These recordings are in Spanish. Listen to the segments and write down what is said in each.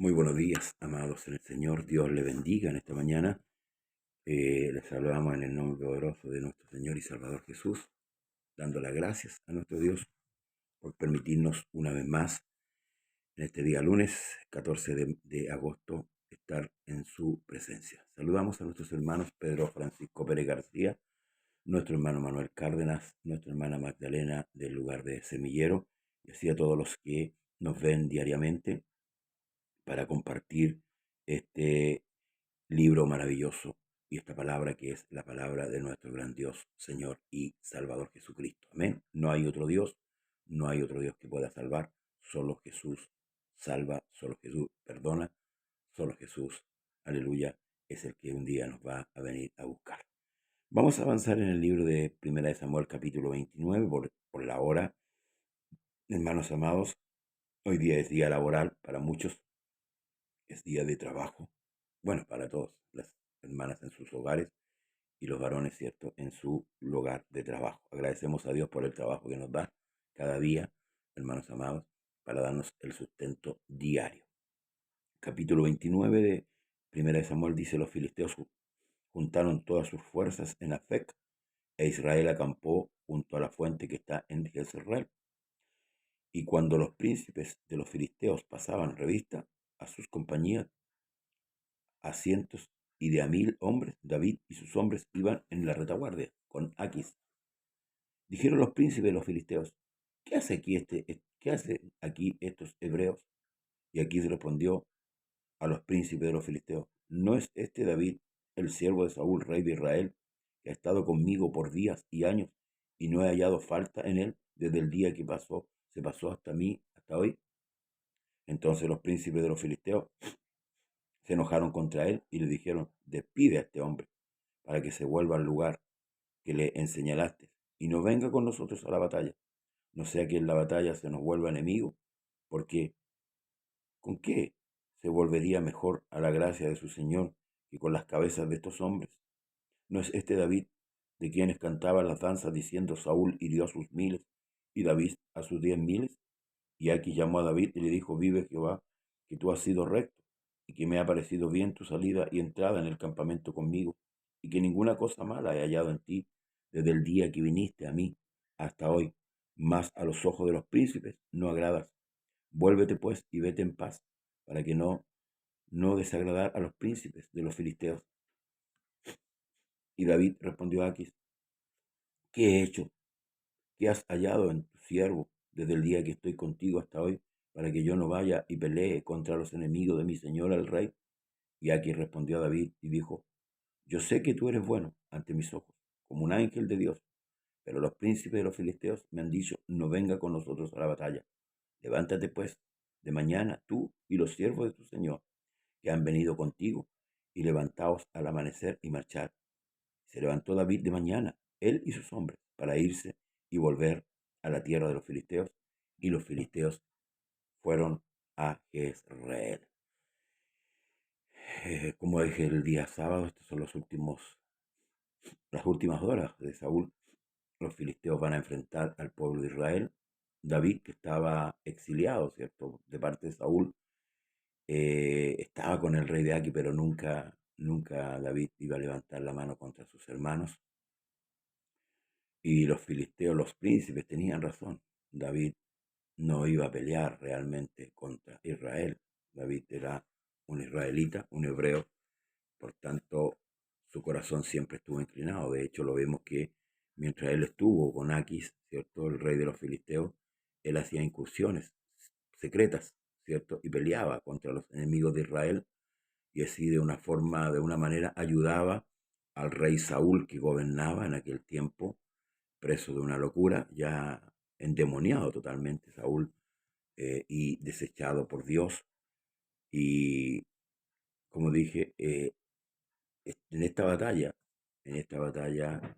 Muy buenos días, amados en el Señor. Dios le bendiga en esta mañana. Les saludamos en el nombre poderoso de nuestro Señor y Salvador Jesús, dando las gracias a nuestro Dios por permitirnos una vez más en este día lunes 14 de agosto estar en su presencia. Saludamos a nuestros hermanos Pedro Francisco Pérez García, nuestro hermano Manuel Cárdenas, nuestra hermana Magdalena del lugar de Semillero, y así a todos los que nos ven diariamente para compartir este libro maravilloso y esta palabra que es la palabra de nuestro gran Dios, Señor y Salvador Jesucristo. Amén. No hay otro Dios, no hay otro Dios que pueda salvar. Solo Jesús salva, solo Jesús perdona, solo Jesús, aleluya, es el que un día nos va a venir a buscar. Vamos a avanzar en el libro de Primera de Samuel capítulo 29 por la hora. Hermanos amados, hoy día es día laboral para muchos, es día de trabajo. Bueno, para todos, las hermanas en sus hogares y los varones, ¿cierto?, en su lugar de trabajo. Agradecemos a Dios por el trabajo que nos da cada día, hermanos amados, para darnos el sustento diario. Capítulo 29 de Primera de Samuel dice: los filisteos juntaron todas sus fuerzas en Afec, e Israel acampó junto a la fuente que está en Jezreel. Y cuando los príncipes de los filisteos pasaban revista a sus compañías, a cientos y de a 1000 hombres, David y sus hombres iban en la retaguardia con Aquis. Dijeron los príncipes de los filisteos: ¿qué hacen aquí estos hebreos? Y Aquis respondió a los príncipes de los filisteos: ¿no es este David, el siervo de Saúl, rey de Israel, que ha estado conmigo por días y años, y no he hallado falta en él desde el día que se pasó hasta mí, hasta hoy? Entonces los príncipes de los filisteos se enojaron contra él y le dijeron: despide a este hombre, para que se vuelva al lugar que le enseñalaste, y no venga con nosotros a la batalla, no sea que en la batalla se nos vuelva enemigo, porque ¿con qué se volvería mejor a la gracia de su Señor que con las cabezas de estos hombres? ¿No es este David, de quienes cantaban las danzas diciendo: Saúl hirió a sus miles y David a sus 10 miles? Y aquí llamó a David y le dijo: vive Jehová, que tú has sido recto, y que me ha parecido bien tu salida y entrada en el campamento conmigo, y que ninguna cosa mala he hallado en ti desde el día que viniste a mí hasta hoy, mas a los ojos de los príncipes no agradas. Vuélvete pues y vete en paz, para que no desagradar a los príncipes de los filisteos. Y David respondió a Aquis: ¿qué he hecho? ¿Qué has hallado en tu siervo desde el día que estoy contigo hasta hoy, para que yo no vaya y pelee contra los enemigos de mi señor el rey? Y Aquis respondió a David y dijo: yo sé que tú eres bueno ante mis ojos, como un ángel de Dios, pero los príncipes de los filisteos me han dicho: no venga con nosotros a la batalla. Levántate pues de mañana tú y los siervos de tu señor, que han venido contigo, y levantaos al amanecer y marchad. Se levantó David de mañana, él y sus hombres, para irse y volver a la tierra de los filisteos, y los filisteos fueron a Jezreel. Como dije el día sábado, estas son las últimas horas de Saúl. Los filisteos van a enfrentar al pueblo de Israel. David, que estaba exiliado, ¿cierto?, de parte de Saúl, estaba con el rey de Aquí, pero nunca David iba a levantar la mano contra sus hermanos. Y los filisteos, los príncipes, tenían razón. David no iba a pelear realmente contra Israel. David era un israelita, un hebreo, por tanto su corazón siempre estuvo inclinado. De hecho, lo vemos que mientras él estuvo con Aquis, ¿cierto?, el rey de los filisteos, él hacía incursiones secretas, ¿cierto?, y peleaba contra los enemigos de Israel, y así de una manera ayudaba al rey Saúl, que gobernaba en aquel tiempo, preso de una locura, ya endemoniado totalmente Saúl, y desechado por Dios. Y como dije, en esta batalla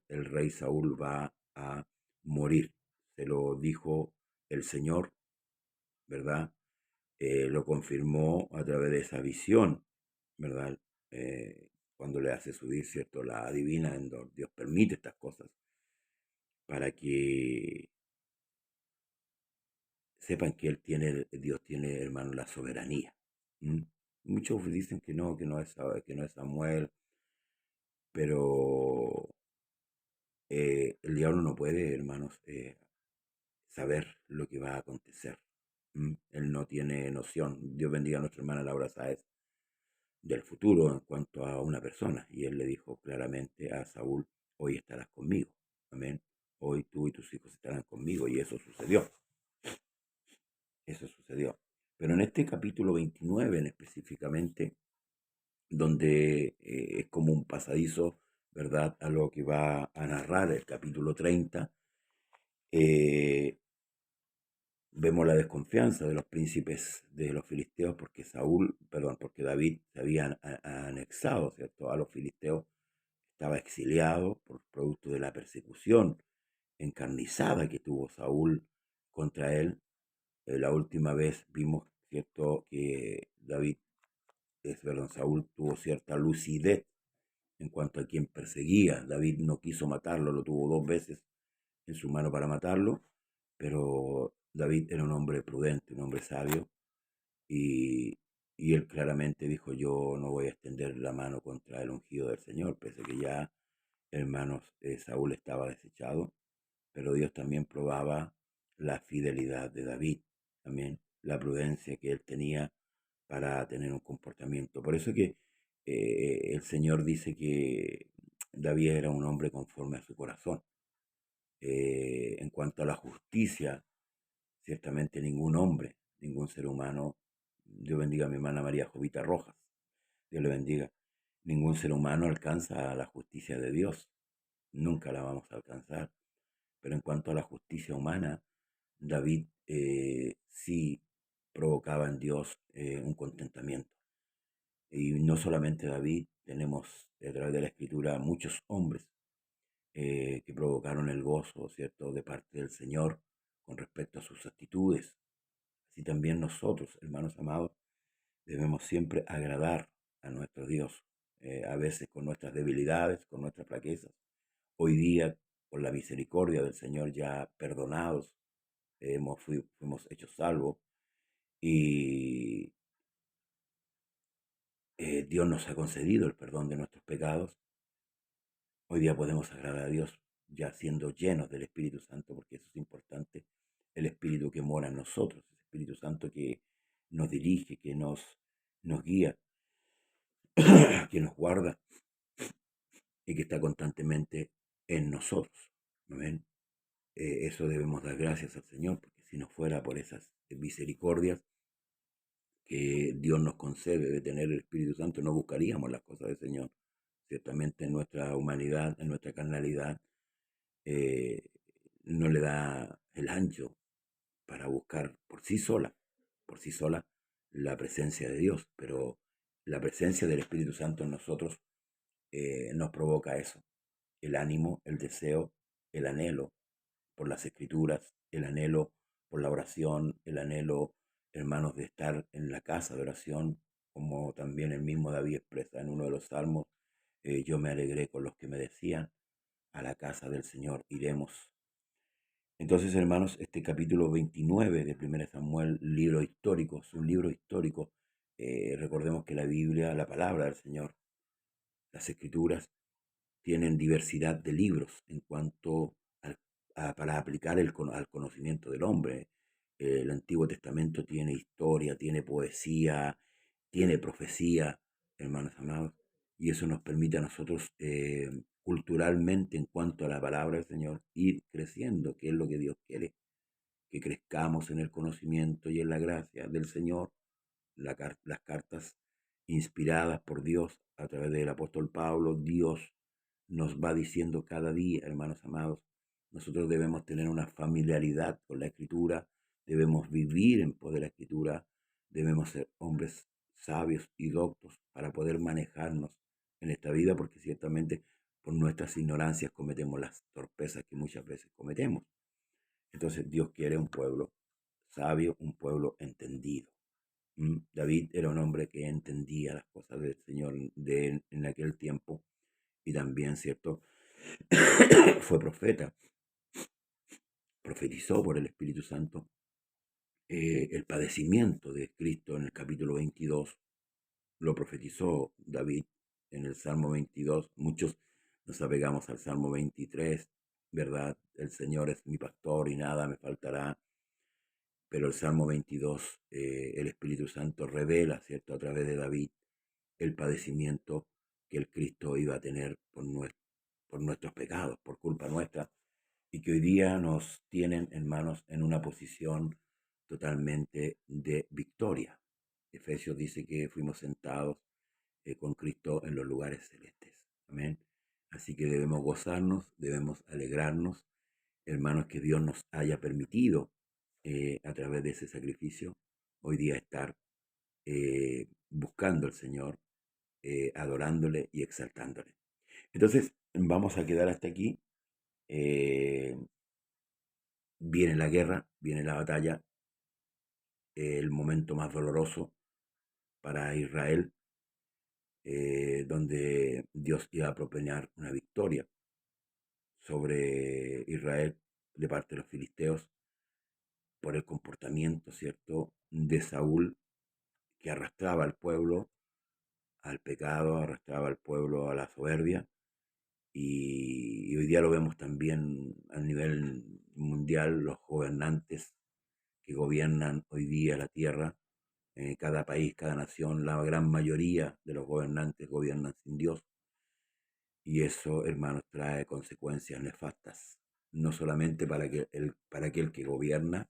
el rey Saúl va a morir. Se lo dijo el Señor, ¿verdad? Lo confirmó a través de esa visión, ¿verdad? Cuando le hace subir, ¿cierto?, la adivina, en donde Dios permite estas cosas para que sepan que Dios tiene, hermano, la soberanía. ¿Mm? Muchos dicen que no es Samuel, pero el diablo no puede, hermanos, saber lo que va a acontecer. Él no tiene noción. Dios bendiga a nuestra hermana Laura Sáez del futuro en cuanto a una persona. Y él le dijo claramente a Saúl, hoy estarás conmigo. Amén. Hoy tú y tus hijos estarán conmigo. Y eso sucedió. Eso sucedió. Pero en este capítulo 29 en específicamente, donde es como un pasadizo, ¿verdad?, a lo que va a narrar el capítulo 30, eh, vemos la desconfianza de los príncipes de los filisteos porque David se había anexado, ¿cierto?, a los filisteos, estaba exiliado por producto de la persecución encarnizada que tuvo Saúl contra él. La última vez vimos, ¿cierto?, que Saúl tuvo cierta lucidez en cuanto a quien perseguía. David no quiso matarlo, lo tuvo dos veces en su mano para matarlo, pero David era un hombre prudente, un hombre sabio, y, y él claramente dijo, yo no voy a extender la mano contra el ungido del Señor, pese a que ya, hermanos, Saúl estaba desechado, pero Dios también probaba la fidelidad de David, también la prudencia que él tenía para tener un comportamiento. Por eso que el Señor dice que David era un hombre conforme a su corazón. En cuanto a la justicia, ciertamente ningún hombre, ningún ser humano, Dios bendiga a mi hermana María Jovita Rojas, Dios le bendiga, ningún ser humano alcanza la justicia de Dios, nunca la vamos a alcanzar. Pero en cuanto a la justicia humana, David sí provocaba en Dios un contentamiento. Y no solamente David, tenemos a través de la escritura muchos hombres que provocaron el gozo, ¿cierto?, de parte del Señor con respecto a sus actitudes. Así también nosotros, hermanos amados, debemos siempre agradar a nuestro Dios, a veces con nuestras debilidades, con nuestras flaquezas. Hoy día, por la misericordia del Señor, ya perdonados, fuimos hechos salvos y Dios nos ha concedido el perdón de nuestros pecados. Hoy día podemos agradar a Dios ya siendo llenos del Espíritu Santo, porque eso es importante, el Espíritu que mora en nosotros, el Espíritu Santo que nos dirige, nos guía, que nos guarda y que está constantemente en nosotros. ¿Amén? Eso debemos dar gracias al Señor, porque si no fuera por esas misericordias que Dios nos concede de tener el Espíritu Santo, no buscaríamos las cosas del Señor. Ciertamente en nuestra humanidad, en nuestra carnalidad, eh, no le da el ancho para buscar por sí sola, la presencia de Dios, pero la presencia del Espíritu Santo en nosotros nos provoca eso, el ánimo, el deseo, el anhelo por las escrituras, el anhelo por la oración, el anhelo, hermanos, de estar en la casa de oración, como también el mismo David expresa en uno de los salmos, yo me alegré con los que me decían, a la casa del Señor iremos. Entonces, hermanos, este capítulo 29 de 1 Samuel, libro histórico, es un libro histórico. Recordemos que la Biblia, la palabra del Señor, las escrituras, tienen diversidad de libros en cuanto para aplicar al conocimiento del hombre. El Antiguo Testamento tiene historia, tiene poesía, tiene profecía, hermanos amados, y eso nos permite a nosotros culturalmente en cuanto a la palabra del Señor ir creciendo, que es lo que Dios quiere, que crezcamos en el conocimiento y en la gracia del Señor. Las cartas inspiradas por Dios a través del apóstol Pablo, Dios nos va diciendo cada día, hermanos amados, nosotros debemos tener una familiaridad con la escritura, debemos vivir en pos de la escritura, debemos ser hombres sabios y doctos para poder manejarnos en esta vida, porque ciertamente por nuestras ignorancias cometemos las torpezas que muchas veces cometemos. Entonces Dios quiere un pueblo sabio, un pueblo entendido. David era un hombre que entendía las cosas del Señor en aquel tiempo y también, ¿cierto? Fue profeta, profetizó por el Espíritu Santo el padecimiento de Cristo en el capítulo 22, lo profetizó David en el Salmo 22. Muchos nos apegamos al Salmo 23, ¿verdad? El Señor es mi pastor y nada me faltará. Pero el Salmo 22, el Espíritu Santo revela, ¿cierto?, a través de David, el padecimiento que el Cristo iba a tener por nuestros pecados, por culpa nuestra, y que hoy día nos tienen, hermanos, en una posición totalmente de victoria. Efesios dice que fuimos sentados con Cristo en los lugares celestes. Amén. Así que debemos gozarnos, debemos alegrarnos, hermanos, que Dios nos haya permitido a través de ese sacrificio hoy día estar buscando al Señor, adorándole y exaltándole. Entonces, vamos a quedar hasta aquí. Eh, Viene la guerra, viene la batalla, el momento más doloroso para Israel, donde Dios iba a proponer una victoria sobre Israel de parte de los filisteos por el comportamiento, ¿cierto?, de Saúl, que arrastraba al pueblo al pecado, arrastraba al pueblo a la soberbia, y hoy día lo vemos también a nivel mundial, los gobernantes que gobiernan hoy día la tierra, cada país, cada nación, la gran mayoría de los gobernantes gobiernan sin Dios, y eso, hermanos, trae consecuencias nefastas, no solamente para aquel que gobierna,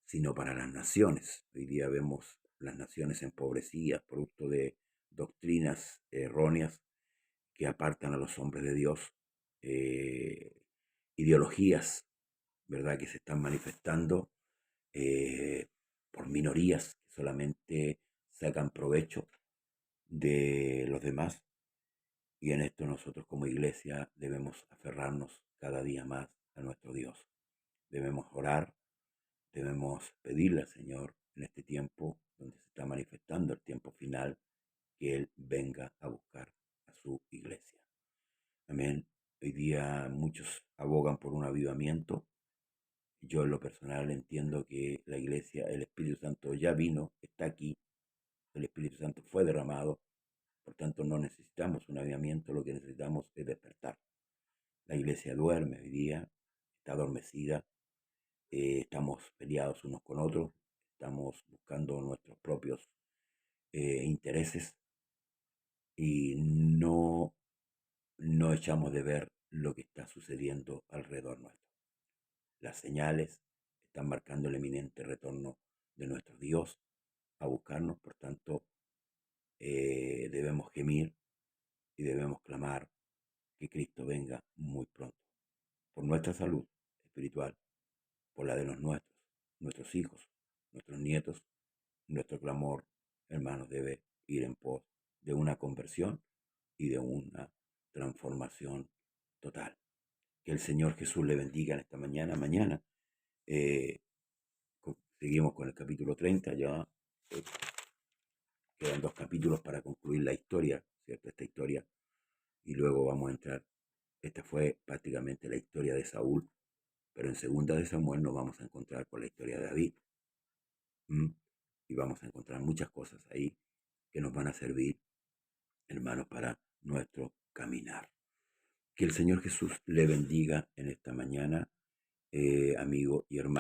sino para las naciones. Hoy día vemos las naciones empobrecidas, producto de doctrinas erróneas que apartan a los hombres de Dios, eh, ideologías, ¿verdad?, que se están manifestando eh, por minorías que solamente sacan provecho de los demás. Y en esto nosotros como iglesia debemos aferrarnos cada día más a nuestro Dios. Debemos orar, debemos pedirle al Señor en este tiempo donde se está manifestando el tiempo final, que Él venga a buscar a su iglesia. Amén. Hoy día muchos abogan por un avivamiento. Yo en lo personal entiendo que la iglesia, el Espíritu Santo ya vino, está aquí, el Espíritu Santo fue derramado, por tanto no necesitamos un avivamiento, lo que necesitamos es despertar. La iglesia duerme hoy día, está adormecida, estamos peleados unos con otros, estamos buscando nuestros propios intereses y no echamos de ver lo que está sucediendo alrededor nuestro. Las señales están marcando el eminente retorno de nuestro Dios a buscarnos, por tanto debemos gemir y debemos clamar que Cristo venga muy pronto, por nuestra salud espiritual, por la de los nuestros, nuestros hijos, nuestros nietos. Nuestro clamor, hermanos, debe ir en pos de una conversión y de una transformación total. Que el Señor Jesús le bendiga en esta mañana. Mañana eh, seguimos con el capítulo 30, ya quedan 2 capítulos para concluir la historia, ¿cierto? Esta historia, y luego vamos a entrar. Esta fue prácticamente la historia de Saúl, pero en segunda de Samuel nos vamos a encontrar con la historia de David. Y vamos a encontrar muchas cosas ahí que nos van a servir, hermanos, para nuestro caminar. Que el Señor Jesús le bendiga en esta mañana, amigo y hermano.